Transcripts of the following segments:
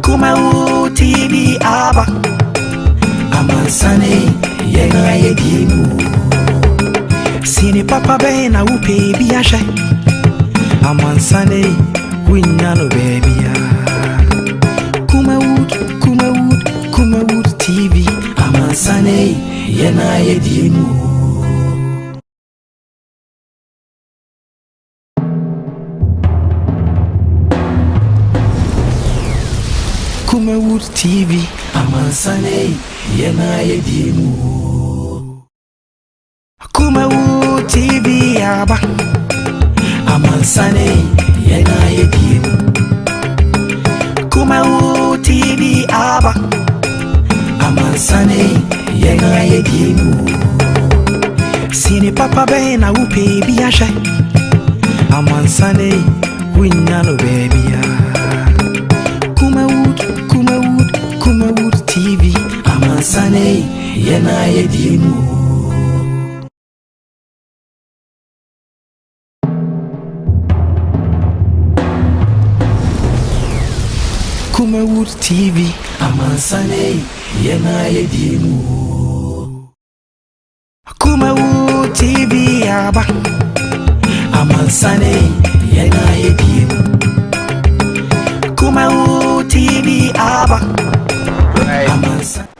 Kumawood TV aba Amansane Yena Yedimu Sini papa be na upe biashe Amansane Winyano baby Kumawood TV Amansane Yena Yedimu Kumawood TV Amansane Yena Yedimu Kumawood TV aba Amansane Yena Yedimu Kumawood TV aba Amansane Yena Yedimu Sini papa be na upe biashe Amansane Winyano baby Kumawood TV Amansane Yena Yedimu Kumawood TV Amansane Yena Yedimu Kumawood TV aba Amansane Yena Yedimu Kumawood TV aba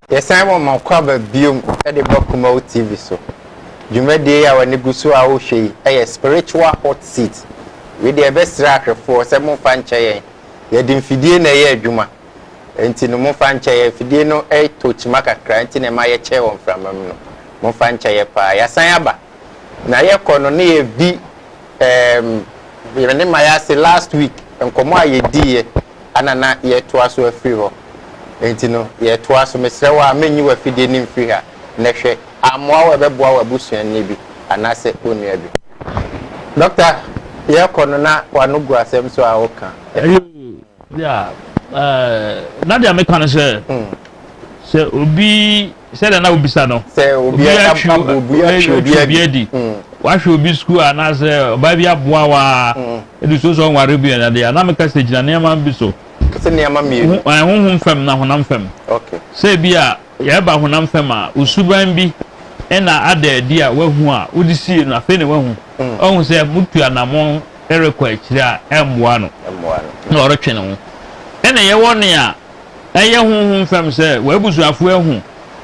Yes, I'm on my cover biome at the Kumawood TV so. You made the hour negusu aoshi a spiritual hot seat. With the best tracker for some fanchaye. Yet fidie na ye adwuma. Enti no mo fanchaye fidie no e touch maka kranti na maye chair on from no. Mo fanchaye pa yasan aba. Na ye kono na ye bi yene maya se last week enkomo aye die anana ye to aso afiri ho. Enti no ye to aso mesre wa menyi wa fidie ni mfiri ha na hwe amoa wa beboa wa busuan ni bi anase onua bi. Doctor ye kono na wanu gu asem so a oka. Yeah, Nadia mekana se obi se na obi sa no se obi obi edi wa hwe obi school ana se oba bi aboa wa edu so so nware bi na dia na meka se gina na ma bi so se ne ma mi honhom fam na honam fam okay se bi a ye ba honam fam a osuban bi na ada di a wahu a odi sie no afa ne wahu ohun se mutu anamon erekwa akiri a emboa no na orotwe ne ho ene ye wone a eye honhom fam se wabusuafo ahu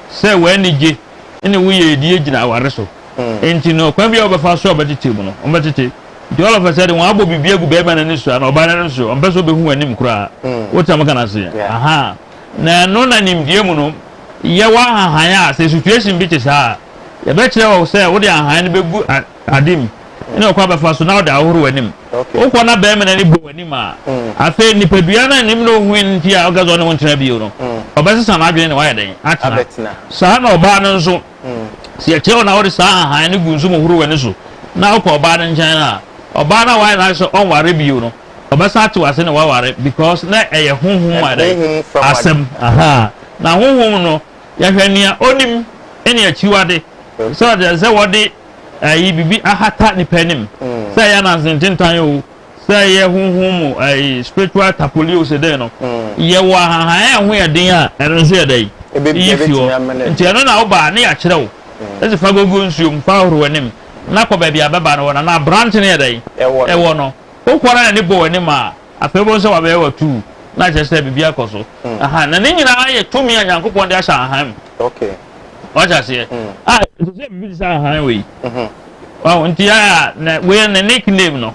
se wanije ene wo ye die gina aware so enti no kwa bia obefa so obetete mu no obetete di all of a sudden won abo bibia gu beba na nisu na oba na nisu ombe so behu anim kura wotam kana se aha na no na nimdie mu no ye wa hahan a se situation bi tesa ye be kire wo se wo de hahan ne begu adim ene okwa befa so na wo de ahoro anim okwa na be me na ni bo anim a afa nipadua na nim no hu nti a ogazo ne wontena bi no obesesa na adwene ne wa ye den atena sa na oba no nso si ye kire na wo de sa hahan ne gu nso mo horo wani so na okwa oba no njan na oba na wa na so on ware bi no obesa ati wase ne wa ware because na eye honhom wa den asem aha na honhom no ya hwania onim ene achiwade so de se wode ayi bibi ahata ni penim say ya na zententan yo say ye honhom ayi spiritual tapolio se de no ye wa hahan ho ye den a ero so ye dai ifio nti eno na oba na ya kire wo ese fa gogo nsuom fa horo anim na ko ba bia baba no na branch ne ye dai ewo no okwara na ne bo anim a afebo so wa be wa tu na je se bibia koso aha na ne nyina ye tumi anyankopon de asha ahan okay wacha se so se bibi sa ahan we wa nti ya na we na nickname no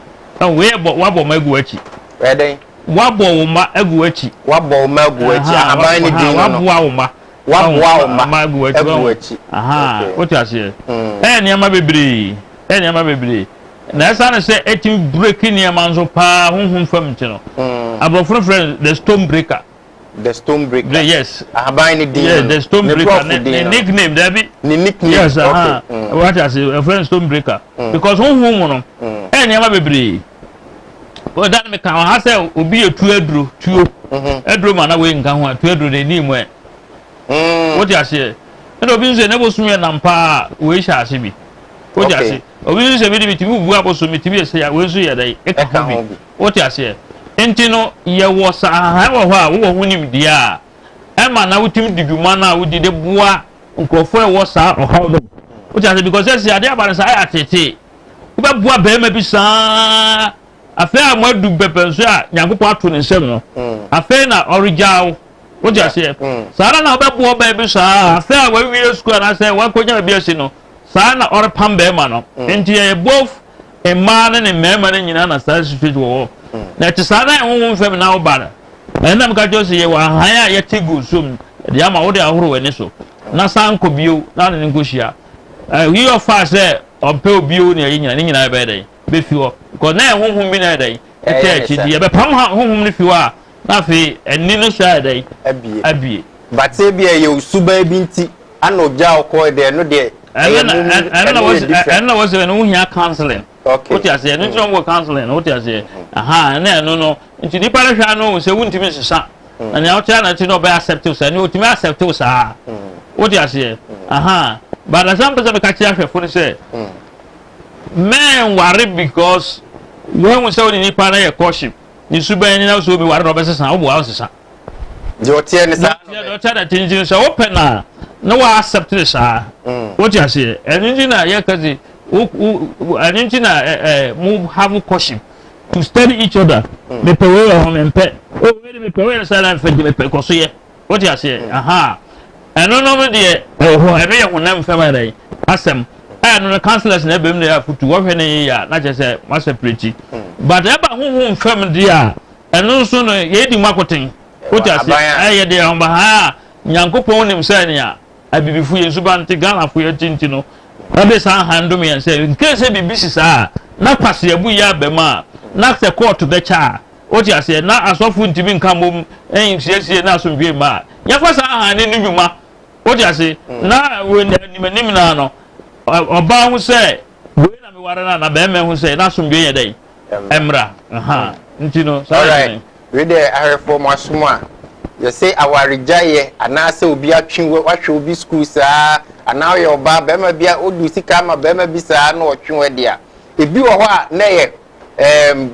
we bo wa bo magu achi we den wa bo wo ma agu achi wa bo magu achi aban ni din no wa bo wo ma wa bo magu achi aha wacha se ni ama bebre na esa na se etim break ni ama nso pa honhom fam nti no abrofo friend the stone breaker yes aban ni din yeah the stone breaker the nickname there be ni nickname yes what I say a friend stone breaker because honhom no ni ama bebre o dan me kan ha se obi etu aduro ma na we nka ho atu aduro de ni mu what I say and obi nse ne bo sume na mpa we sha ase bi what I say obi nse bi de bitimi bu aboso mitimi ese ya we nso ya dai e ka ho bi what I say enti no ye wo sa ha wo ho a wo hunim dia e ma na wutim didwuma na wudi de boa nkrofo e wo sa ohaw do wo just because say ade abare sa ya tete wo be boa be ma bi sa afa amadu bepenso a nyankopɔ ato ne nsɛm no afa na original wo just say sara na wo be boa be bi sa afa wa wi school na say wa konya bi asi no sa na orepam be ma no enti ye both e ma ne mema ne nyina na sa street wo na ti sa na ho fam na wo bara na mka jo se ye wa han a ye tegu som de ama wo de ahoro wani so na san ko bio na ne nkohia we of fast say ompe obio ne ye nyina be dey be fi ho ko na honhom bi na dey e ti di ye be pam honhom ne fi wa na fi eni no sha dey abie but say bi ye usuba bi nti ana ogya ko de no de and was no hia counseling okay what you say no no counseling what you say aha na no nti ni para hwa no se wuntimi sesa na ya otia na ti no be accept say no utimi accept sa what you say aha but as some person ka chia hwefo ni say men worry because when we say ni para ye courtship ni suban ni na so be worry no be sesa wo bo sesa je otia ni sa no otia na tinjin so open na no wa accept this what you say engineer ya kazi engineer move have courtship to study each other me pewe ho me mpe o we me pewe sala fe me pe ko so ye what you say aha eno no me de ho eno ye ho nam fe ma dai asem no counselors na be me ya futu wo hwe ne ya na che say ma separate but e ba ho fam de a eno so no ye di makoten what you say ye de on ba ha nyankopon nim say ne a abibifu ye subante Ghana fu ye tinti no abe san handom ye say nke say bibisi sa na kwase abu ya bema na se court be cha o ti ase na asofu ntimi nka mom en siesie na asomdwe ma ya fa san han ne nwuma o ti ase na we nim na no oba hu say we na me ware na be me hu say na asomdwe ye dai emra aha ntino sorry we dey arefo masuma you say awarijaye anase obi atwen wahwe obi school saa ana ye oba be ma bia odu sika ma be ma bi saa na otwen we dia ebi wo ho a na ye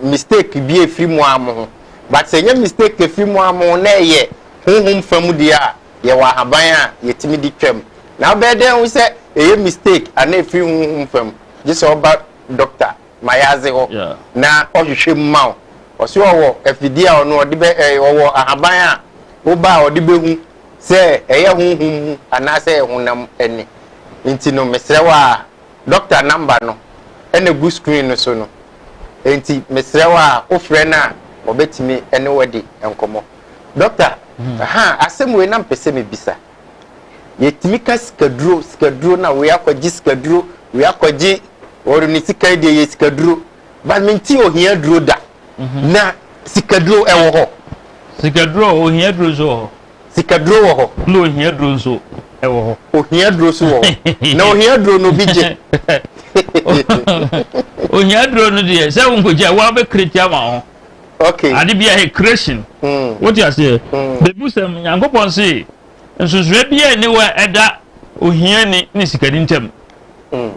mistake bi efiri mu amu but say nye mistake efiri mu amu na ye honhom fam dia ye wa haban a yetimi di twam na be den hu say eye mistake ana efiri honhom fam je say oba doctor mayaze ho na ohwehwe mma o se owo afidi a ono odi be owo ahaban a oba odi behu se eye honhom ana se honam eni nti no mesrewa doctor number no ene gu screen no so no enti mesrewa ofre na obetimi ene wadi enkomo doctor aha asem we na mpese me bisa yetimi ka skaduro na we akwaji skaduro we akwaji oru ni sika de ye skaduro ba menti ohia duro da na sikaduro ewo ho sikaduro ohia duro so sikaduro wo ho no ohia duro so ewo ho ohia duro so wo na ohia duro no bije ohia duro no de se won koja wa be kritia ma ho okay ade bia he creation what you say the busem yankopon say nsusue bia ni wa eda ohia ni sikadi ntem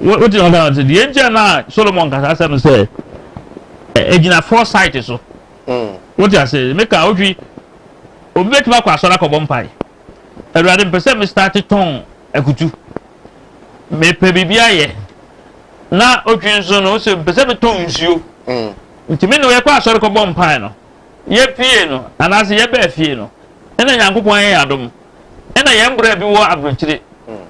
what you know the engineer na Solomon kasa say no say ejina foresight so what you say make a odwi obetima kwa asora ko bompai erade mpese me start ton akutu me pe bibia ye na odwi nso no se mpese me ton nsuo ntimi no ye kwa asora ko bompai no ye pie no anase ye ba fie no ena yankopon ye adom ena ye mbra bi wo abrochire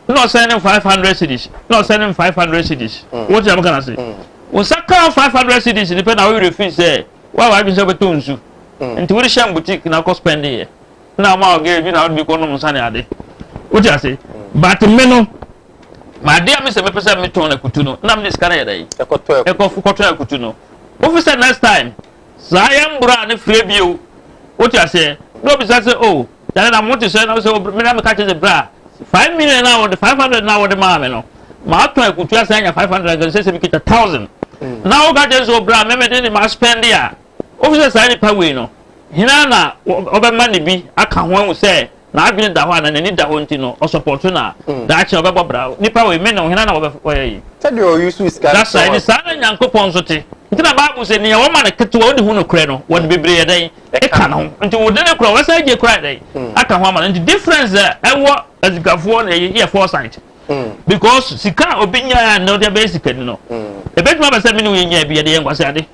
no sending 500 cedis no sending 500 cedis what you gonna say we saka 500 cedis ni pe na we refuse say wa bi se beto nsu nti we sham boutique na ko spend here na ma oge bi na bi ko no msa ne ade what you say but me no ma de am se me pesa me ton na kutu no na me sika na yedai e ko fu ko ton na kutu no officer next time sayam bra ne free bio what you say no be say oh tell na mo to say na say me na me catch the bra 5 million now or the 500 now or the mama no ma to ekutu asanya 500 go say me kita 1000 now ga just so bra me dey ma spend ya officer say ni pa we no hina na oba ni bi aka ho say na adwene da ho na ni da ho nti no o support na da ache oba bra ni pa we me no hina na oba yi say dey use scan that's right ni sana nyankopon so te ntina Bible say ne wo ma ne ketewa odi hu no kure no wo de bebre yeden e ka no nti wo de ne kure wo sa je kure den aka ho ama nti difference e wo azikafo na ye foresight because sika obinya na de be sika ni no e betuma ba say me ne nya bi ye de nkwase ade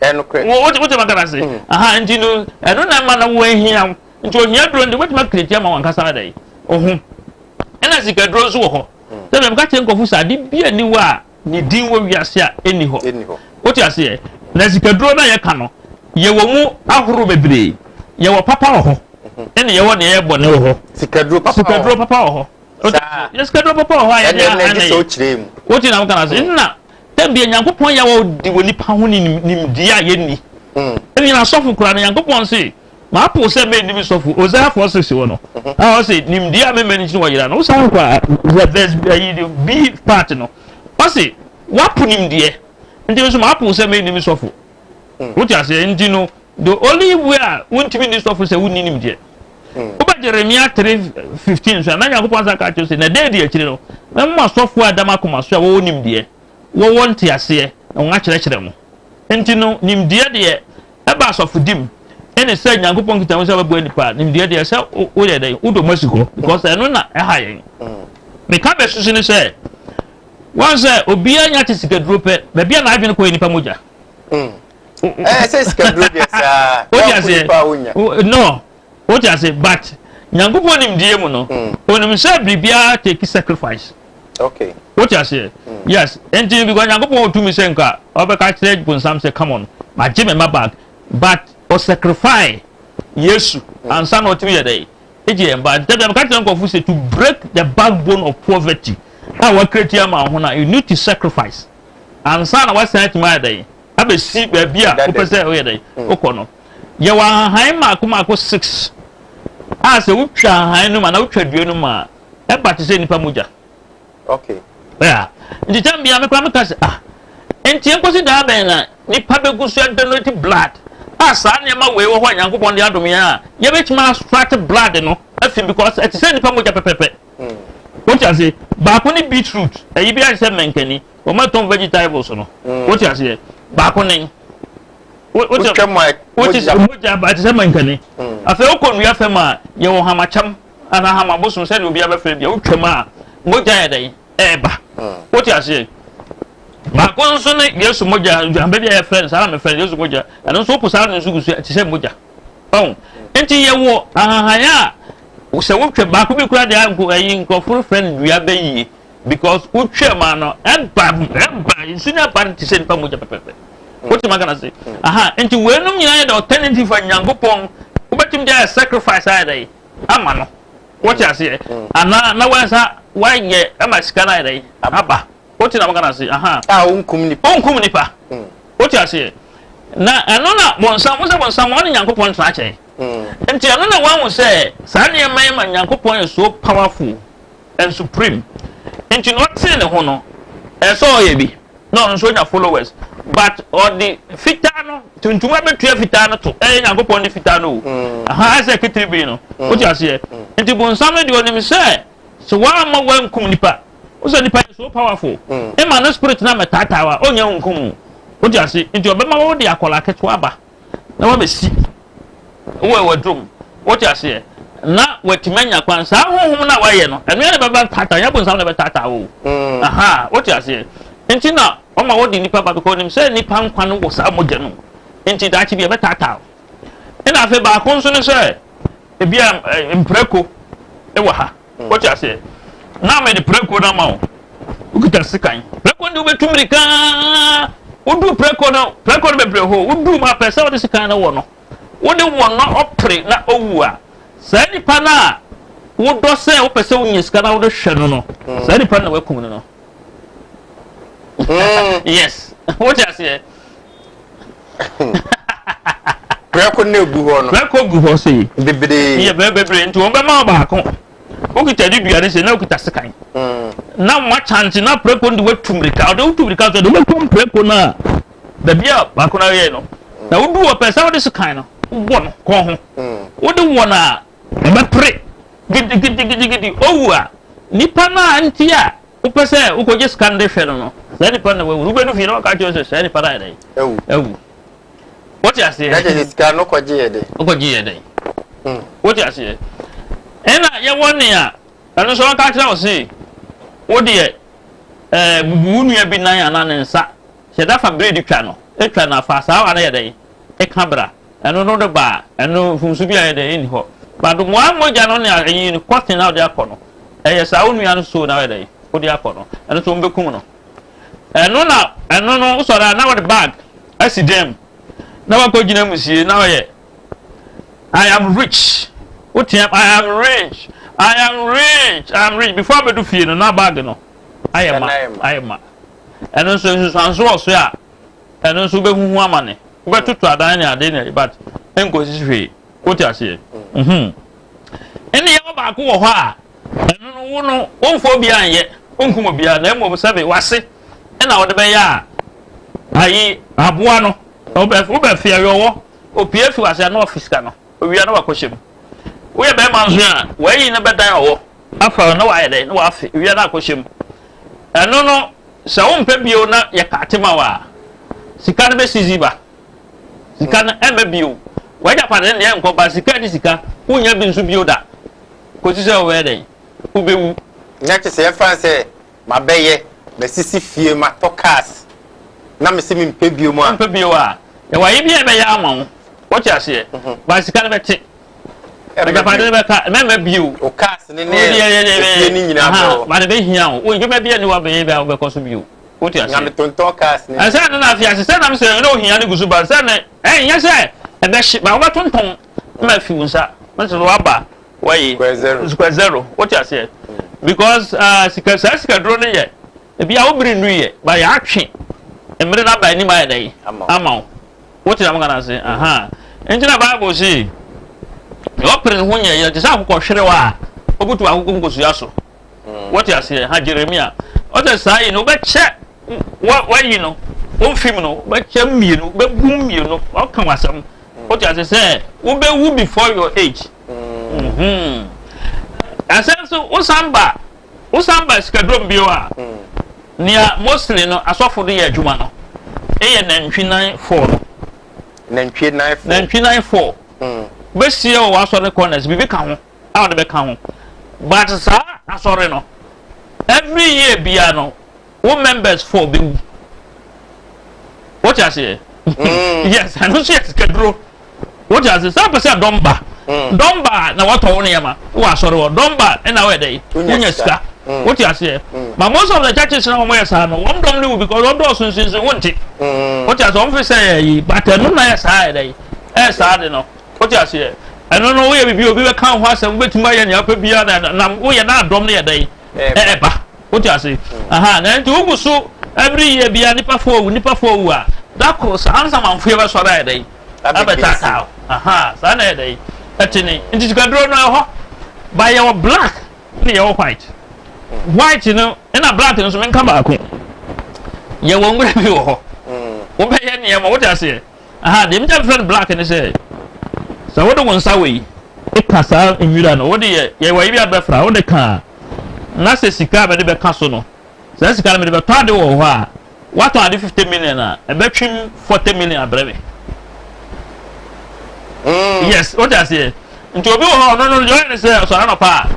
eno kure wo te magana say aha nti no eno na ma na wo ehia nti ohia dro ndi betuma create ama wankasa dai ohun ena sika dro so wo ho se me ka che nkofu sa de bia ni wa ni din wo wiase a eni ho what you say na sikaduro na ye ka no ye wo mu ahoro bebre ye wo papa wo ho ene ye wo ne ye bone wo ho sikaduro papa wo ho ye sikaduro papa wo ho ya na so chirem what you na kana say na tembe nyankopon ya wo di woni pa ho ni nimdi a ye ni ene na sofu kura na nyankopon say ma apo se me ni sofu Hosea 4:6 wo no ah say nimdi a me me ni wo yira no sa kwa there's be part no say wapu nimdi nti so ma apu se me nim sofo what you say nti no the only way won't be this sofo se woni nimdi oba Jeremiah 3:15 so na yakopon sa ka che na dey dey akire no na ma sofo adama koma so wo nimdi wo wonte ase na won akire kire mo nti no nimdi de e ba sofo dim ene se yakopon kita mo se ba bu anipa nimdi de se wo ye dey wo do masiko because eno na e ha yen me ka be susu ni se once obia nya tisikaduro pe ba bia na adwene ko enipa moja say sikaduro dey sa no what you say but nyangopo nim die mu no onim say bibia take sacrifice okay what you say yes enti because nyangopo otumi say nka obeka kire bonsam say come on ma jime ma bag but o sacrifice yesu and san otumi ye dey eje emba tell them ka tell say to break the backbone of poverty. How create your man, you need to sacrifice. And son, what's that my day? Have a seat where beer, Okono. You are high Marco 6. As a witch, I know, and I will trade you no more. But to say Nipamuja. Okay. Yeah. The time be a Macas. Ah, and Tiakosi Dabena, Nipabegus donated blood. Ah, son, your way over young upon the other. You make my strated blood, you know. I think because it's a Nipamuja pepe. What you say? Bakoni beetroot. You be a semenkeni. Or my tom vegetables. No. What you say? Bakoni. What is a moja by semenkeni? I feel con we have a you will have a chum and I have a bosom said will be a friend. You come out. Moja day. Eba. What you say? Bakon son, yes, moja. I'm very a friend. I'm a friend. Yes, moja. And also put out in Sugu to say moja. Oh, enti ye wo ahaya. Se wo twa ba ko bi kura de anko ayi nkofuru friend dua ba yi because wo twa ma no eba insina ban ti se npa moja pepepe wo ti magana se aha enti wenum nyina ye the alternative for nyankopon wo betim dey sacrifice ai ama no wo ti ase ana na wansa wanye ama sika na ai aba wo ti na magana se aha unkum nipa wo ti ase na eno na bonsam wo se bonsam wo nyankopon tra che enti eno na wan say sa ne ma nyankopon is so powerful and supreme enti no say ne ho no e so ye bi no so nya followers but on the fitano tuntuma betua fitano to nyankopon de fitano aha say kitiri no o ti ase enti bonsam de onim say so wa ma wan kum nipa o say nipa is so powerful e ma no spirit na metatawa onya nkum o ti ase enti obema wo de akola keto aba na wa be si wo drum what you say na wetimanya kwansa honhom na waye no eno ya baba tata ya bonsam na be tata wo aha what you say enti na o ma wodi nipa ba ko nim say nipa nkwa no wo sa moje no enti da chi bi be tata ina fe ba ko nso no say e bia mpreko e wo ha what you say na me de preko na ma wo ukita sikan preko ndi ubetumrika udu preko no be breho udu ma pesa wo de sikan na wo no wode wona opre na owua sa nipa na wo do se wo pese wo nyiska na wo do hwe no sa nipa na wakum no yes what you say preko na gu ho no preko gu ho se bebere ye bebere nti wo be ma ba ko wo kita di duare se na wo kita sekan na ma chance na preko ndi watumrika wo tumrika so do wakum preko na da bia ba ko na ye no na wo du wo pese wo de sekan no won ko ho wo de wona e be pre gidi owua nipa na anti a pese u ko je scan de hwere no se ni pa na we be no fi no ka je se ni pa da dai ewu what you say that is scan no ko je de o ko je dai what you say ena ye woni a eno so ka kira o si wo de bubu nua bi nan ana ne nsa se da fa bread twa no etwa na fa sa wa na ye dai e kabra eno no de ba eno fumsu bi aye dai ni ho ba do mo amoja no ne ayi ni question na o de akono eye sa onua no so na ye dai o de akono eno so mbekum no eno no so da na what bag asidem na wa ko gina musie na ye I am rich what I am rich before me do fie no na bag no I am eno so so so ya eno so be huhu amane wo be tutu adan ne ade ne but enko sisi what you say ene ye ba ko wo ho a eno no wo no wonfo bia anye wonkumo bia na emo sabe wase ena wo de be ya ayi aboa no wo be fie yo wo pie fi wase na office ka no owia na wakohyem wo ye be manzo a wayi ne be dan owo afa na wa ye de na wa afi owia na akohyem eno no sa wo mpe bio na ye ka tema wa sika na be siziba sika na eme bio wa ja pa ne enko ba sika di sika wo nya bi nso bio da ko ti se wo ye de wo be wu nya ti se fan se ma beye be sisi fie ma tokas na me se mi mpe bio mu a mpe bio a ye wa ye bi e be ya amon wo ti ase ba sika na be te e ja pa ne be ka me bio o kas ne fie ni nyina ba ba de be hia wo je be bia ni wa be be ko so bio wo ti ase na me tonton kas ne asa na afia se na me se no hia ni gusu ba se na nya se e be shi ba wo tonton ma fi unsa ma se ro aba why square zero what you say because sika drone ye e bia obiri nu ye ba ya atwe emre na ba ni ma dai ama what you am gonna say enjina bible say opere hu nye ye tisa akoko hwere wa obutu akoko nkosu yaso what you say ha Jeremia o te sai no be che wa yi no o film no be che mienu be gum mienu o kan wasam what you say wo be wu before your age asenso usamba skadrom biwa nia mostly no asofo do ye adwuma no eye nantwinan 4 nantwinan 4 besie o asore corners bibi ka ho a de be ka ho but sa asore no every year bia no wo members 4 be what you say yes I know she skadro what you say sa person domba domba na wato woni yama wa sore wo domba na we dey unya sika what you say but most of the churches na mo yesa no won dom ni because won do sunsun wonti what you say on fi say but no na yesa dey sa de no what you say I don't know we be obi be kan ho asem betuma ye nya pa bia na wo ye na dom ne dey ba what you say na nti ugusu every year bia nipa fo a that course answer man fo be sore dey abetata sa na dey atini nti sikadro no ho by your black na your white you know na black no so men ka ba ko ye won gura bi wo ho wo be ye ne ma wo ta se dem ta friend black ni say so wo do won sa we e kasa enwira no wo de ye wa bi abefra wo de ka na se sika be de be ka so no se sika me de be to de wo ho a what are the 50 million e be twim 40 million abrebe yes what I say nti obi ho no join say so na pa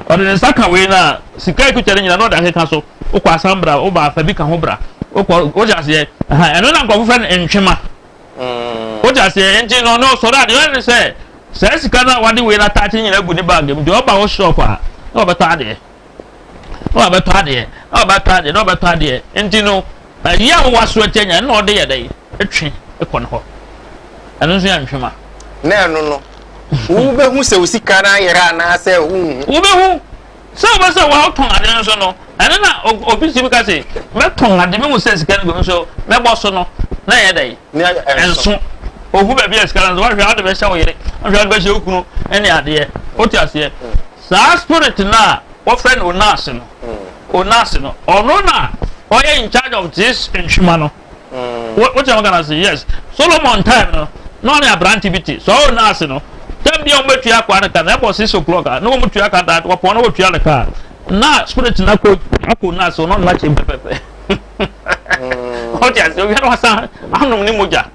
o de saka we na sika ku chere nyina no da ka so o kwa asambra o ba fa bi ka ho bra o kwa o ja say eno na nkofo fa ntwema o ja say nti no so da de say sika na wade we na tachi nyina gu ni bag nti o ba ho shop a o ba ta de o ba ta de nti no ya wo waso atenya na o de ye dai etwe ekọ no ho eno so ya ntwema na no wo be hu se usika na yera na se wo be hu so ba se wa ton ade so no ene na obi si bi ka se me ton ade me mu se sika no so me bo so no na ye dai enso ohu ba bi sika no wa hwe ade be sha wo yere hwe ade be sha okunu ene ade o ti ase sa spirit na wo friend onase no ono na o ye in charge of this inshuma no what you gonna say yes Solomon time no na abrantivity so onase no dem bi o metua kwa na ka na bo 6 o'clock no mo tua ka that wo pon no wo tua na ka na spirit na ko na so no na che pepepe o ti ase o ya no sa anom ni moja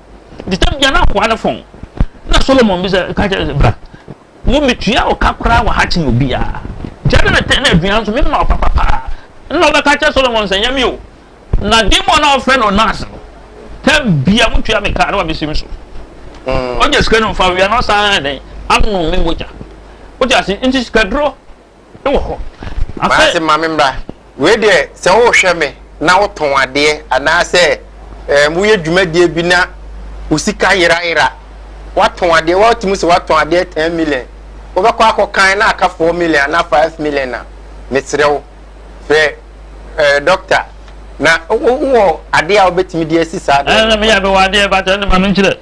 di tam ya na kwa na fon na Solomon bi se ka che bra mo metua o kakra wa ha che obi a jade na te na aduan so me na papa na ba ka che Solomon se nyame o na demon na ofre no nas tam bia mutua me ka na wa besim so o je ska no fa wi na sa na anom ni moja o ti ase nti ska dro e wo ho Maase mamembra we de se wo hwe me na wo ton ade ana se mu ye dwumadie bi na usika yira wa ton ade wa timu se wa ton ade 10 million wo be kwa akokan na aka 4 million na 5 million na metrew fe doctor na wo ade a obetimi de asisa ade na me ya be wa ade ba tan ma menchire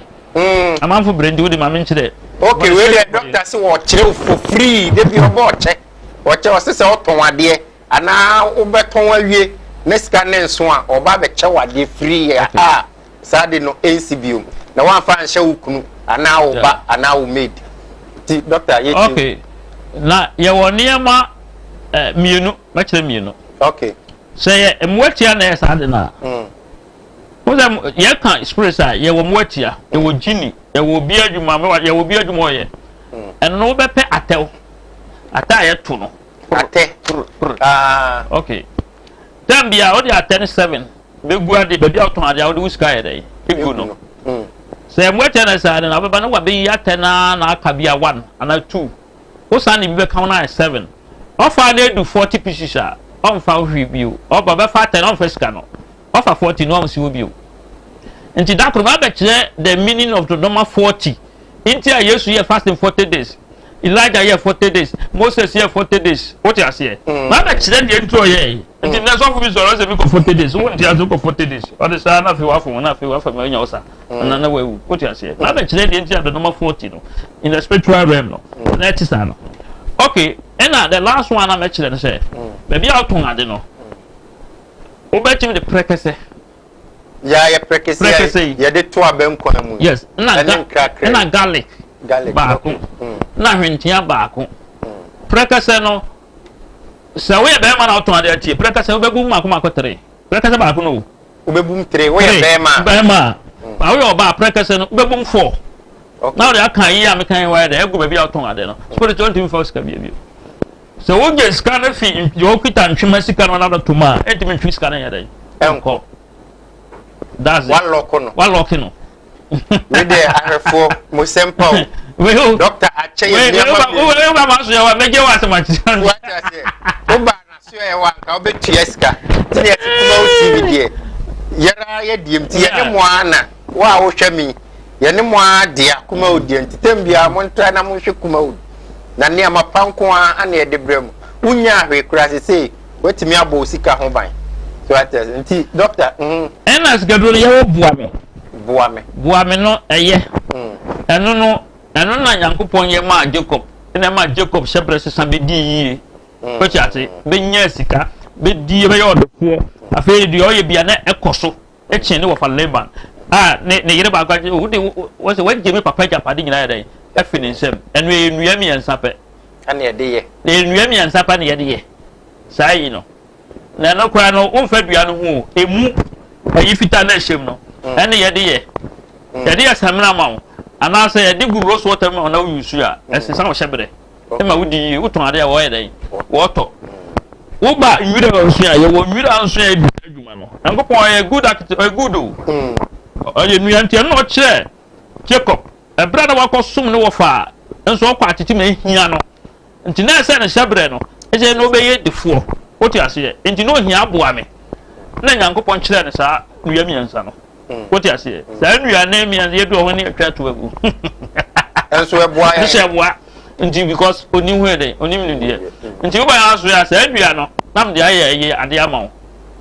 amanfo brandi wo de ma menchire okay we de doctor se wo kire for free de bi obo che wache wasese oton ade ana ubeton awie na sika ne nso a oba be che wade free a sade no NCBO na wan fa nhye wukunu ana oba ana wo made ti doctor ye okay na ye woni ma mienu ma kire mienu okay say ye emwatia na ye sade na wo za ye kan spirit a ye wo mwatia ye wo jini ye wo bi adwuma ye wo bi adwuma ye eno be pe atew ata ye to no ate okay tambia o di atene 7 be guade be dia oton ade a o di uska ye dai egu no se mwete na sa na baba na wa be atena na aka bia 1 ana 2 o sa ni be count na 7 o fa na do 40 pieces a o fa hwi bio o baba fa 10 on first no o fa 40 no am si bio nti da ko ba be kire the meaning of the number 40 nti a yesu ye fasting 40 days Elijah here 40 days, Moses here 40 days. What you say? Na be kire de ntro ye. Nti na so fu bi so se bi ko 40 days. Won ti azu ko 40 days. O de sa na fi wa fun na fi wa fa me nya osa. Na na wewu. What you say? Na be kire de nti the number 40 no. In the spiritual realm no. Na ti sa no. Okay, and the last one I mentioned na say. Baby out on ade no. O be ti me de prekese. Ya ye prekese. Ye de to abem kwa mu. Yes. Na garlic. Baako na hwentia baako prekase no se we be ma na oton ade atie prekase we begum mako 3 prekase baako no we begum 3 we be ma ba we oba prekase no begum 4 na we aka yi a me kan we de egu be bia oton ade no spiritual team force ka bia se wo ge scan na fi yo kita ntwema sika no na do tuma entimi ntwi scan na ya dai enko that's one lock no we de arefo mo sempa we doctor ache ye we ba ma so ya wa meje wa samachi what I say o ba na so ya wa ka obetua sika ti ne kuma o TV de yara ye diem ti ye ne mo ana wa wo hwemi ye ne mo ade kuma o de ntitem bia mo ntra na mo hwe kuma o na ne amapanko a na ye de brem unya hwe kura se wetimi abo sika ho ban so what I say nti doctor enas gadoro ye wo bua me no eye eno na Nyankopon ye ma Jacob na ma Jacob shebre sesa be di yi ko chiate be nya sika be di be yo defo afi di oye bia na ekoso e chen ne wo fa Laban ne yire ba kwa wo de wo se wanje me papa japade nyina ya dai afi ne nsem eno ye nua mi yansa pe ana ye de ye ne nua mi yansa pa ne ye de ye sai no na no kwa no wo fa dua no hu emu ayi fita na hjem no ene ye de ye ye de asamna ma ana say ye de gu rose water ma na yusu a esesa wo hyebre e ma wudi wo ton ade a wo ye dai wo to wo ba nwira nso a ye wo nwira nso a bi adwuma no Nyankopon ye good a good o ye nua ntia no kire Jacob e brada wakosum ne wo fa nso wo kwa atete ma hia no nti na ese ne hyebre no e je no be ye defo wo ti ase nti no hia aboa me na Nyankopon kire ne sa nua miensa no what you say sa nua na miensa ye do ho ne atwa to agu enso eboa ya se eboa nti because oni hu ede oni minu de nti wo ba ya so ya sa nua no nam de aye ade ama wo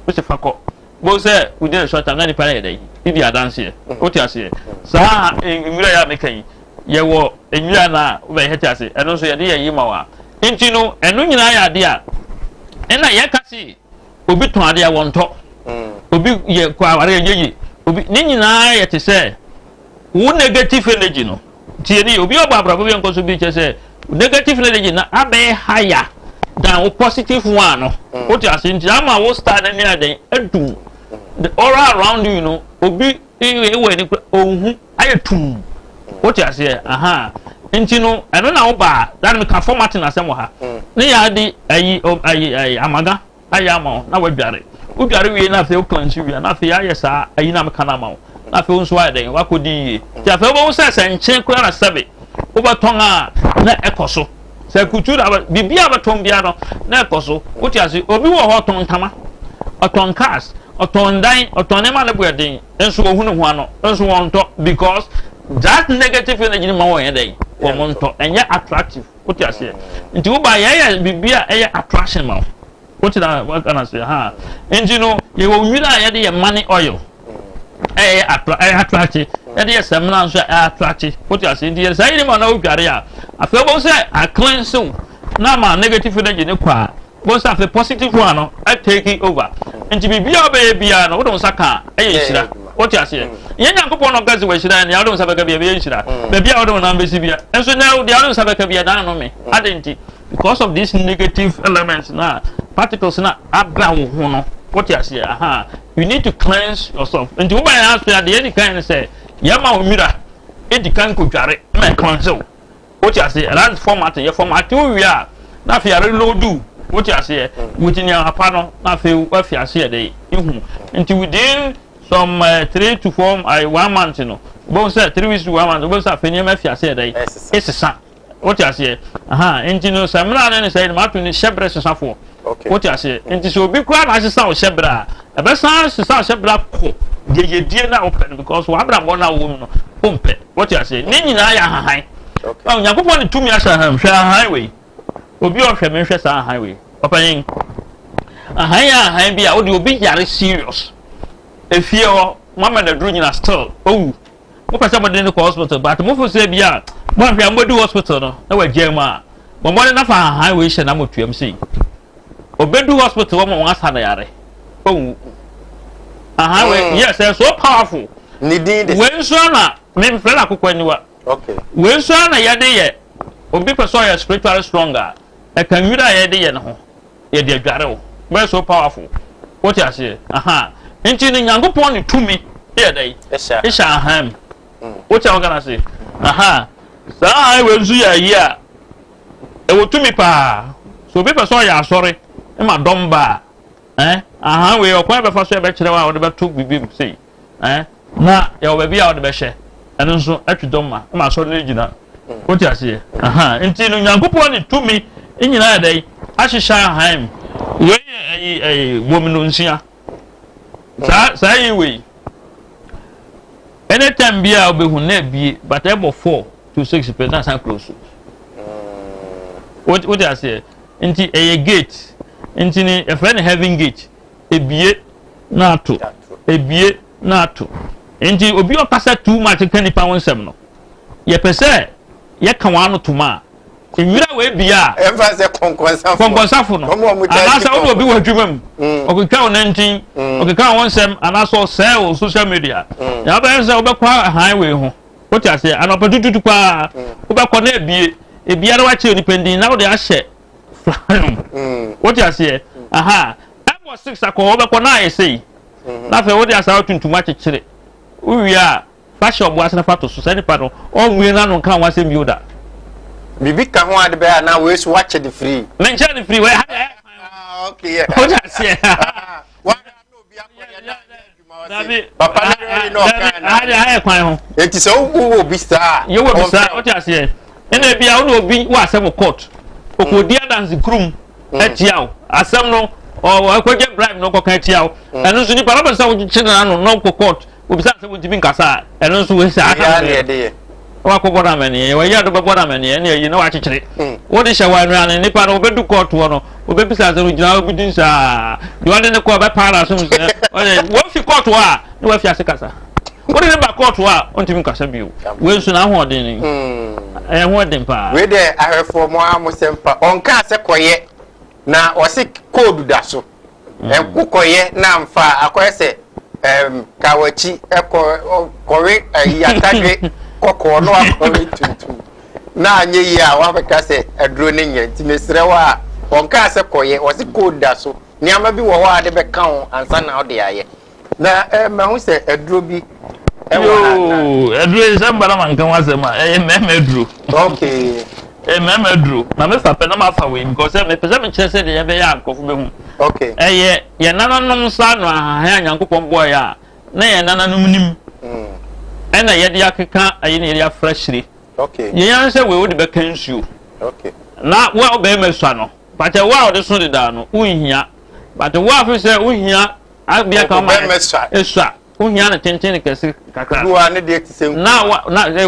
wo se fakọ bo se we dey short time na ni para ede idi adanse what you say sa nwira ya mekan ye wo nwira na wo ba hete ase eno so ye de ye ma wa nti no eno nyina ya ade a ena ye kasi obi ton ade a wonto obi ye kwa aware yeyi obi ni nyina ye te se wo negative energy no tie ni obi oba abrabo bi enko so bi che se negative energy na abe haya dan wo positive one no what you are saying ama wo start any aden edum the aura around you know obi ewe ni ohun ayetum what you are saying nti no eno na wo ba dan me ka format na asem ha ne ya di ayi amaga ayama na wadware udware wie na fe o clancy wie na fe ya sa ayi na me kana ma na fe nso aden wakodi yi ti afa wo se senche kura na sebe wo baton a na ekoso se kutura bibia baton bia no na ekoso wo ti ase obi wo ho ton tama oton cars oton dan oton ne ma le bueden enso wo hunu ho ano enso won to because that negative energy ma wo yen dey wo mon to enye attractive wo ti ase nti wo ba ye bibia eye attraction ma what can I say nti no ye wo nwira ye de ye money oil attract ye de ye semna nso attract what you say nti ye say ni ma na wo dware a afa bo say a cleanse na ma negative energy ne kwa bo say afa positive one no take over nti bibia ba bia no wo don saka ye hira what you say ye nyankopon no gazi we hira ne ya don saka bia ye hira ba bia wo don na mbesi bia enso na wo don saka bia dan no me adenti because of these negative elements na particles na abra wo ho no what you say you need to cleanse yourself and you buy answer at the any kind say yama umira edikan ko dware na cleanse what you say that format your format we are na fi are loadu what you say within your apano na fi wa fi ase dey ihu until within some 3 to 4 1 month no bo say 3 weeks to 1 month bo say fenya ma fi ase dey esesa what you say no samra na say ma to ni shebre sesafo okay what you say so bi kwa na sesa o shebra e be san sesa o shebra ko die na open because wa abra mo na wo no pompe what you say ni nyina ya hahan okay yakopon ni tumi asha ham hwa highway obi o hwe me hwe sa highway open ahan bi a wo de obi yare serious efie o mama na dru nyina still oh mo pese mo de ko hospital but mo fo se bia mo hwe mo do hospital no na wa jema mo na fa highway she na mo tuam sei obedu hospital mo asa na yare oh highway yes so powerful needing this when so na me friend akoko aniwa okay when so na yade ye obi person ya spiritually stronger e kan wira yade ye no ho ye de adware wo be so powerful what you say nti ni nyankopon ni tumi ye dey isha aham what you gonna say sa highway nzu ya yi a e wo tumi pa so obi person ya asore e ma domba we okwa be fa so e be kire wa wo de be to bibim sei na ya obabi a wo de be hye eno nso atwedom ma so de gina what you say nti no nyankopon ni tumi nyina ya dai ahyehya han we womno nsia sa yi we anytime bia obehu na bie but ebo 4 to 6% san close what you say nti gate nti ni a friend having gate ebie na ato ebie na ato nti obi o kasa too much kan nipa wonsem no ye pese ye kan wa no tuma enwira we bia emphasis konkonsafo no anasa wo obi wadwumam okeka onantin okeka wonsem anasa sell social media ya ba se obekwa highway ho what you say anopa tututu kwa obekwa na ebie na wa che depending na wo de ahye what you say abo 6 akọ obekwa na ayesei na fe wo de asa tuntum akekere uwi a fashion obo asena fato so sani pa no onwe na no kan wa se miuda bibi ka ho ade be na we so watch the free mention the free we okay yeah what you say wa no bi akọ papa no kan na kwan ho enti se wo bi star you wo bi star what you say ene bia wo obi wa asem court okodi dance group etiaw asem no o akwaje bribe no ko kan etiaw eno so ni pa ba sa wo china no ko court obi sa se wo tibi nkasa eno so we sa aka wa ko boda mani wa ya do boda mani ene yi na wa kekere wo de shawa no an nipa no obedu court wo no obebi sa se gina obi sa yo de ne ko ba para so wo fi court wa ni wa fi asekasa wo de ba court wa on tibi nkasa bi we so na ho de ni ho de pa we de ahefo mo amosempa on ka se koye na o se code da so en koye na mfa akoyese kawachi kowe yatagwe koko no akowe tuntum na anye yi a wa beka se aduro ne nya ti mesre wa onka se koye o se code da so niama bi wo wa de be ka ho ansa na o de aye na ma hu se eduro bi eduro se mbana man kan wase ma meme eduro okay meme eduro na me fa pe na ma fa we because me pese me kire se de ye be ya akofo be hu okay ye nananom sa no ha Nyankopon boy ya na ye nananom nim ena ye de akeka ayi ne ye freshly okay ye yan se we wo de be kan suo okay na wa be me swa no but wa o de so de da no unhia but wa fi se unhia abia ka ma eswa unhia na tenten kese kakra duwa ne de ti se na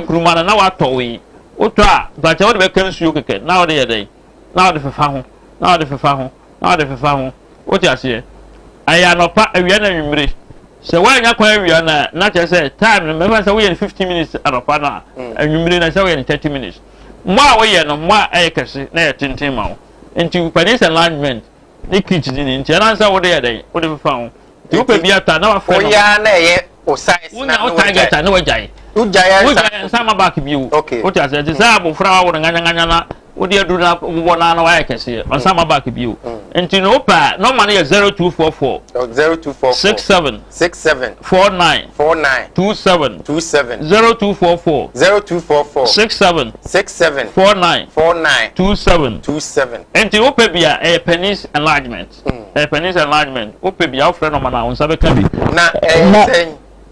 kuruma na wa to wi o to a but wa de be kan suo keke na o de ye dey na o de fefa ho na o de fefa ho na o de fefa ho o ti ase aya no pa awia na nwimire se wa nya kwa awia na che se time no me fa se we 50 minutes anopa na nwimire na se we 30 minutes mwa we ye no mwa ayekese na ye tenten ma wo enti panis alignment ni kitch ni enti na nsa wo de ye dey wo de fa ho ti wo pe bia ta na wa fa no o ya na ye o size na o target na wo jai nsa ma back bi wo o ti ase ti sa bo fra wo nganya na wo de adu na wo na wa ayekese on sa ma back bi wo enti no pa no man ye 0244 67 49 27 0244 67 49 27 enti wo pe bia penis enlargement penis enlargement wo pe bia wo frɛ no ma na on sa be ka bi na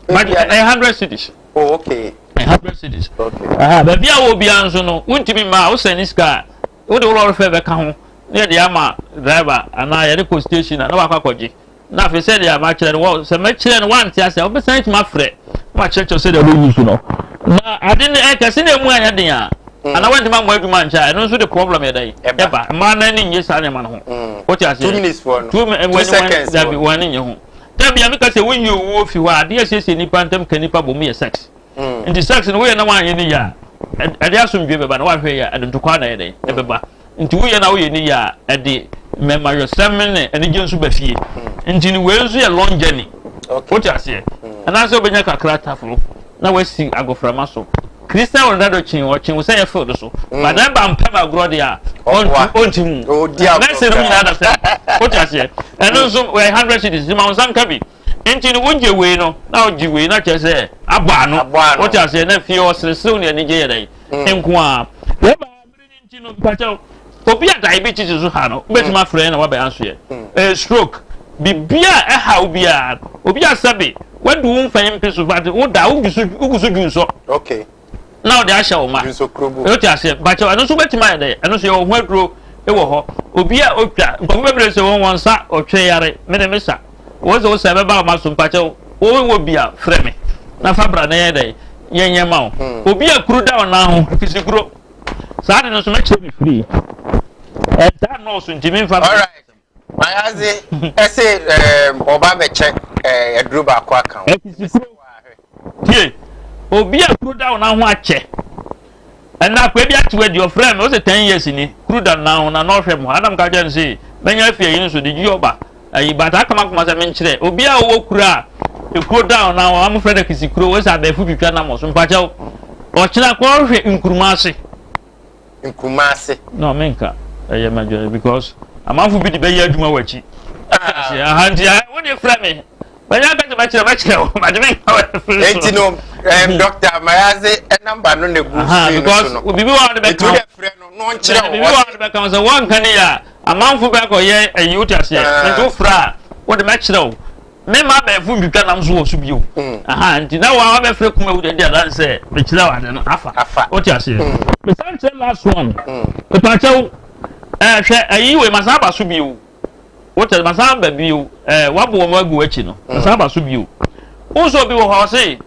but 100 cities oh okay 100 cities okay ba bia wo bia nso no wuntimi ma wo send scar wo de wo lɔre fɛ be ka ho ne de ama driver ana ye de ko station na wa kwakɔgye na fe se de ama kyerɛ wo se me kyerɛ no wan tia se wo be san tima frɛ ma kyerɛ se de wo use no na ade ne e kase ne mu anya den a ana wan tima mo adwuma ncha e no so the problem ye dai eba ma na ni nye sa ne ma no ho o ti ase 2 minutes for no 2 seconds da bi wani nye ho da bia me ka se wo nyi owo fi wa ade ase nipa ntam ka nipa bo mu ye sex nti sex no wo ye na wan ye ni ya ade asomdwe beba na wa hwe ya ade ntokwa na ye dai e beba nti wo ye na wo ye ni ya ade mema yo semene ene je nso ba fie nti ni we nso ye long journey o ti ase ana so benya kakra tafuro na wasi agoframa so Christian Ronaldo chin o chin wo say e field so but then ba mpem agro dia on tim o dia na se no na da se o ti ase eno nso we 100 cities ma on ka bi nti ni wonje we no na oji we na che se aba no o ti ase na fie o sere ne ni je ye dai enko a we ba miri nti no pacho obi a diabetes so ha no betima frɛ na wa ba anso ye stroke bibia e ha obi a sabe wadu wo mfan mpeso but wo da wo gusu junso okay now they asha o ma junso krobo o ti ase pacho ano so betima ye dai ano so ye ho aduro e wo ho obi a otwa nko bebre se won wonsa otwe yare me ne mesa wo zo se be ba ma so pacho wo bia frɛ me na fabra na ye dai yenye ma obi a kuru da na ho fisikuro sa de no so me che me free that no so ntimi fa all right my aze ese oba be check eduru ba kwa account tie obi a kuru da na ho ache na kwa bi ati wedi of friend o se 10 years ni kuru da na ho na no hwɛ mo adam ka je nse benya afie yin so de ji oba ayi bata kama kuma se men kyerɛ obi a wo kura kuru da na ho am friend kisikuro wo sa be fu bitwa na mo so mpacha o kyena kwa hwɛ nkurumase no menka eye major because amanfu bi de be ya adwuma wachi ahanti won dey frame me banya ka ba kyerɛ o ma de menka wa enti no doctor mayaze number no ne gu because bibi wa de be ka no nkyerɛ bibi wa de be ka so wan kan ya amanfu be ko ye ayi utase ento fra wo de me kyerɛ o me ma be fu bitwa nam so wo so bio nti na wa be frɛ kuma wo de dia dan sɛ be kyerɛ wa de no afa o ti ase me san tell last one e pa kyɛw hwɛ ayi we masaba so bio wo tell masaba bio wabo wo magu achi no masaba so bio wo so bi wo ho se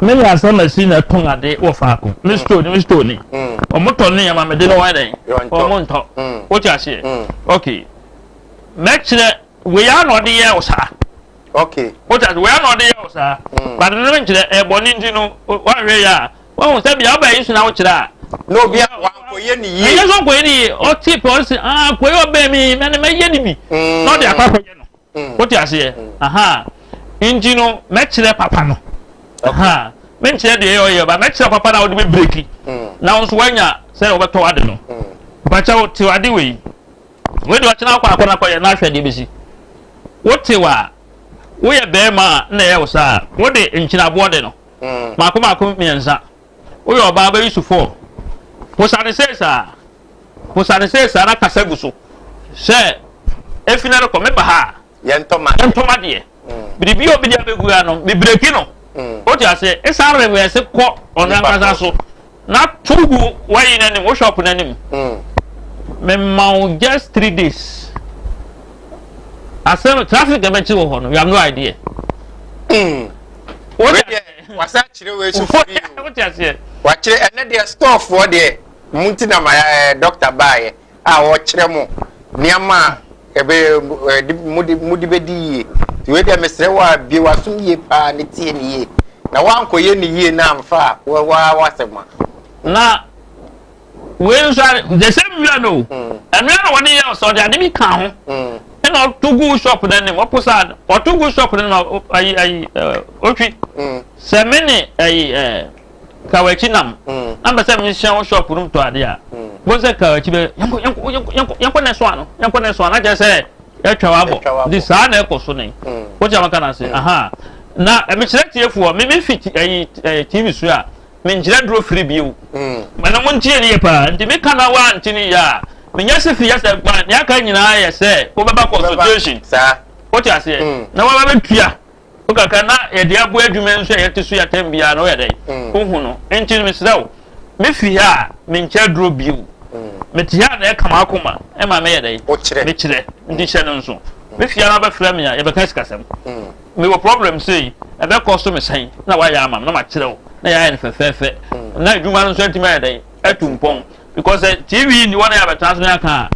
me ya sa machine na ton ade wo fa ko me store ni o mo ton ni ya ma me de no wa den o mo nto wo ti ase okay me kyerɛ we ya no de ye wo sa okay wo ta we ya no de ye wo sa but no me kyerɛ e boni ndi no wa hwɛ ya wo se bia ba yi so na wo kyerɛ no bia wan ko ye ni ye so ko ni o tip o se ko yo be mi me ye ni bi no de akwa ye no wo ti ase inji no me kyerɛ papa no me kyerɛ de ye ba me kyerɛ papa na wo de be breaki na wo so wanya se wo beto ade no pa cha wo ti ade we we do chana kwa akona kwa na hwede besi wote wa wo ye be ma na ye wo sa wo de nchina boode no mako miensa wo ye oba ba yusufo posane sesa na kasagu so se efina no ko me ba ha yentoma de bibi obi dia begu ya no bibreki no o ti ase esare we se ko ona nkasa so na tugu wayi nanim wo shop nanim me mau just 3 days asem traffic e mechi wo ho no you have no idea wasa chire we so fu o ti ase wa chire ene de store for de munti na ma doctor bae a wo chire mo niama ebe mudi bedi ti we de mesre wa bi wa sum ye pa ne tie ne ye na wa anko ye ne ye na amfa wa sema na we nso the same you know and we no one year so they dey kan ho na tugu shop na nem oposa o tugu shop na ai otwi se mene ai kawachi nam amba se me hye shop room to ade a bo se kawachi be yanko na so ano na je se ya twa abo di sa na ekoso ne wo jama kana se aha na me kire tiefu me fit ai TV so a me njira dro free biu mana mo ntie ne pa ndi me kana wa ntini ya me nya se fi ya se gba ne aka nyina ya se wo beba consultation sa wo ti ase na wa ba tua o kaka na ye de abo adwuma nso ye te so ya tambia na wo ya dai wo hu no ntini me srawo me fi ya me ntia dro biu me ti ya na e kama akoma e ma me ya dai me kire ndi hye no nso me fi ya na ba fra me ya ye be ka sikasem me wo problem say e be cost me sai na wa ya amam na ma kire wo na ya en fefefe na adwuma no so antima ya dai atumpon because TV ni wana ya betanso na ka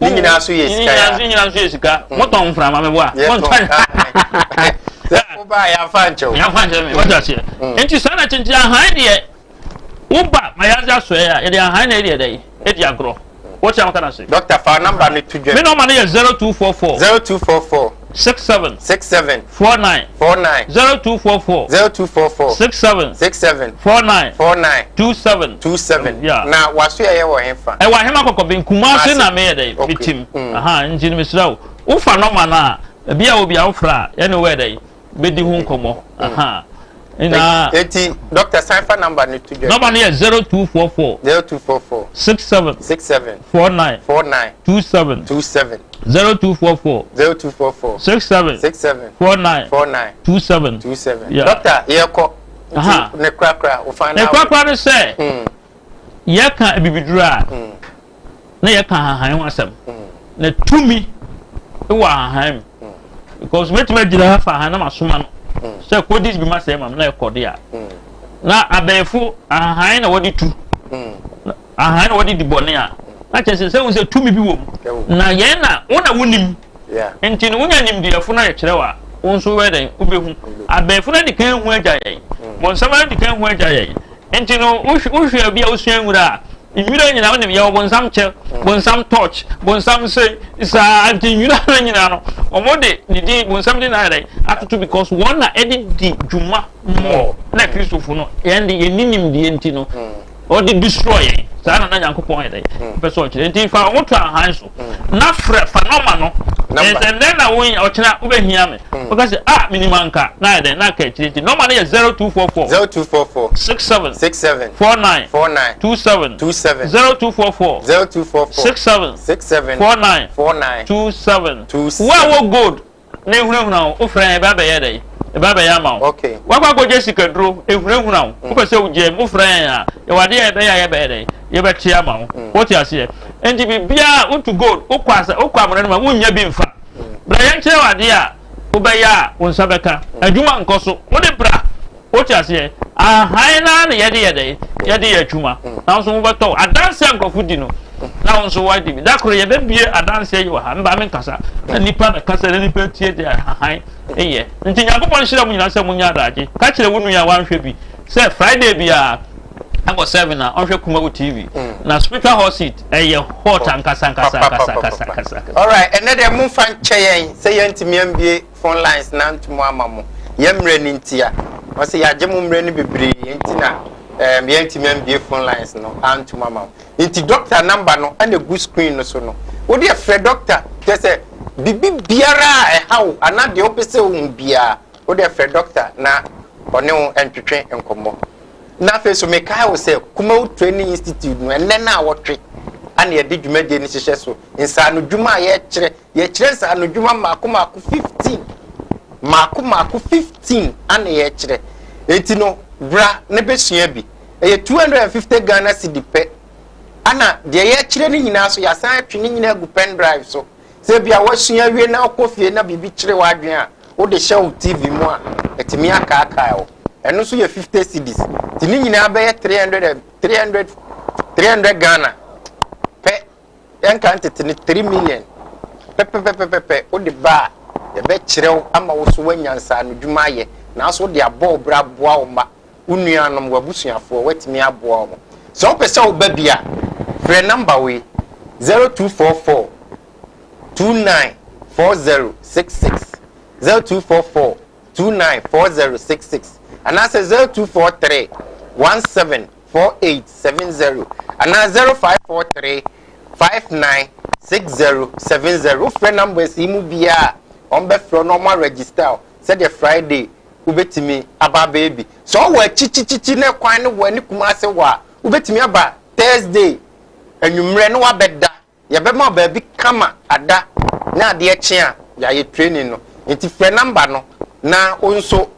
ni nyina so yesika moton frama me boa moton o ba ya fancho me wata che enti sana chinchi ahan de uba mayaza so ya de ahan na de dai e di agro what am kana say doctor fa number ni tudwe me number is 0244 67 49 0244 67 49 27 yeah na waso ye wo hemfa wa hema kokko bin kumase na me dey bitim aha nji ni misrawo wo fa number na bia obi a wo fra ye no we dey bedi hu nkomo aha ina eti doctor Sanfa number ni tudwe number ni 0244 67 49 27 0244 67 49 27 yeah doctor yeko ne krakra o find out ne krakra ne say yeka bibidura na yeka hahan wasam na tumi e wa hahan because wetin gira fa hahan na masoma no say kodis bi ma say mam na ekode a na abefu hahan na wodi tu hahan na wodi dibone a na chese say unse tumi bi wom na ye na wona wonim enti no wonya nim diafo na ye kirewa wonso weden ubehu abefu na dikan hu agya ye bonsama dikan hu agya ye enti no uhwe bia osuan nwura nwura nyina wonim ye bonsam che bonsam touch bonsam say isa anti nwura na nyina no omode didi bonsam di na re atutu because one na edi di juma more na Christopher no ye ninim di enti no o di destroy sana na Nyankopon ye dey person kire enti fa woto ahan so na phenomenon and then na won o kira ubehia me o ka say minimanka na dey na ka kire enti normal na 0244 67 49 27 0244 67 49 27 wa wo good na ehunahuna o fra e ba be ye dey e ba be ya ma okay wa kwa Jessica dro ehunahuna o ko se o je mo fra ya e wade e be ya ye be dey ye be tia ma wo what you say enti bibia unto god o kwa amana no ma wunya bi mfa bra yan kire wade a wo be ya won sabeka adwuma nkoso wo de bra what you say haina na ye de ye adwuma na so wo be to adanse ankofo di no na won so wadi bi da kro ye be bie adanse yi wa ha mba me kasa na nipa be kasa na nipa tie de han eye nti Nyankopon hira mu nyina se mu nya adaje ka kire wonu ya wanhwe bi say Friday bia Ango 7 na onhwe Kumawu TV na spiritual hot seat hot ankasa all right and then mun fan cheyen say yantimi ambie phone lines na ntumo amamo yemre ni ntia o say yaje mu mre ni bebre ntina yantimi ambie phone lines no antumo amamo nti doctor number no and the good screen no so no wo de frɛ doctor tese bibi biara how ana de opese wo bia wo de frɛ doctor na one wo entwetwe enkomo na fe so me kai wo se Kumawu Training Institute no enne na wotwe ana ye de dwumade ni hyehyɛ so nsa no dwuma ye kyerɛ nsa no dwuma maako 15 maako 15 ana ye kyerɛ enti no bra ne besua bi eye 250 Ghana cedi pe ana de ye kyerɛ ni nyina so yasan atwe ni nyina gu pen drive so se bia wasua wie na okofie na bibi kyerɛ wadwen a wo de show TV mu a etimi aka o eno so ye 50 cedis ti ni nyina be 300 Ghana pe enka ntete ni 3 million pe wo de ba ye be kyerɛ ama wo so wanyansa no dwuma ye na so de abɔ bra boa wo ma unuanom wabusuafo watimi aboa wo so pese wo ba bia frɛ number we 0244 294066 0244 294066 and I say 0243 174870 and 0543 596070 frɛ number is imu bia on be frɛ normal register said the Friday ubetimi aba baby so wo chichichichi ne kwan ne wo ani Kumase wa ubetimi aba Thursday anwumre no wabeda ye be ma ba bi kama ada na ade eche a ya ye training no enti frɛ number no na onso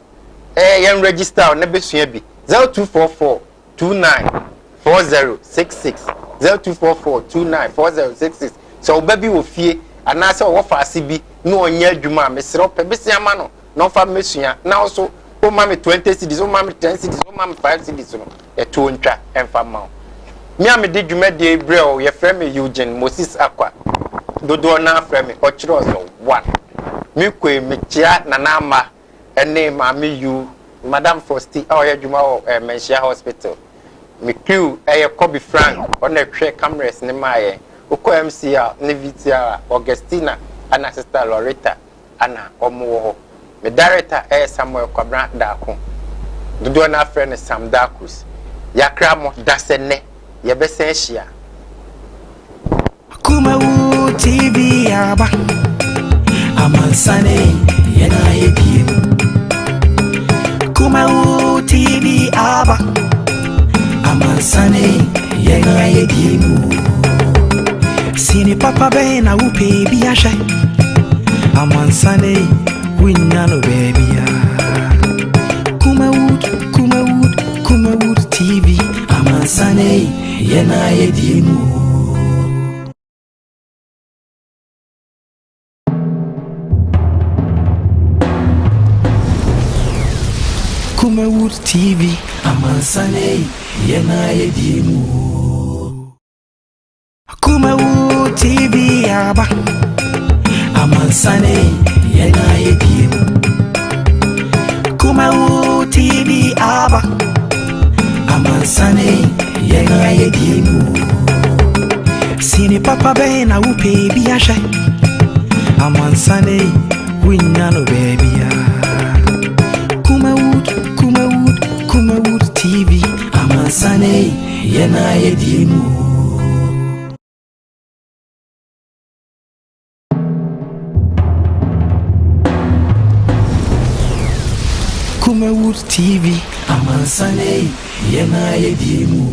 yen register na besua bi 0244 294066 0244 294066 so obabi wo fie anase wo fa ase bi na onya adwuma mesere ope besia ma no no fa mesua na also o ma me 20 cedis o ma me 10 cedis o ma me 5 cedis no e to ntwa emfa ma me am de dwuma de ebrel ye frɛ me Eugene Moses Akwa dodo na frɛ me o kyerɛ so 1 me kwe me chia na na ma ene ma me you Madam Frosty o ye dwuma o Menshia Hospital me crew Kobe Frank on the hwe cameras ne maaye oko MCA ne VTR Augustina ana sister Loretta ana omo ho me director Samuel Kwabra Dako dodo na friend Sam Dakus yakra mo dasene ye besen hia Kumawu TV aba amansane yena yedie Kumawu TV aba amansane yena yedie Sini papa be na upe bi ashe amansane winna no baby ya Kumawu TV amansane yena yedie Kumawu TV amansane yena yedimu Kumawu TV aba amansane yena yedimu Kumawu TV aba amansane yena yedimu Sini papa be na upe bi ashe amansane winna no baby ya Kumawu TV amansane yena yedimu Kumawu TV amansane yena yedimu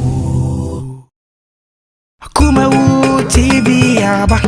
Kumawu TV aba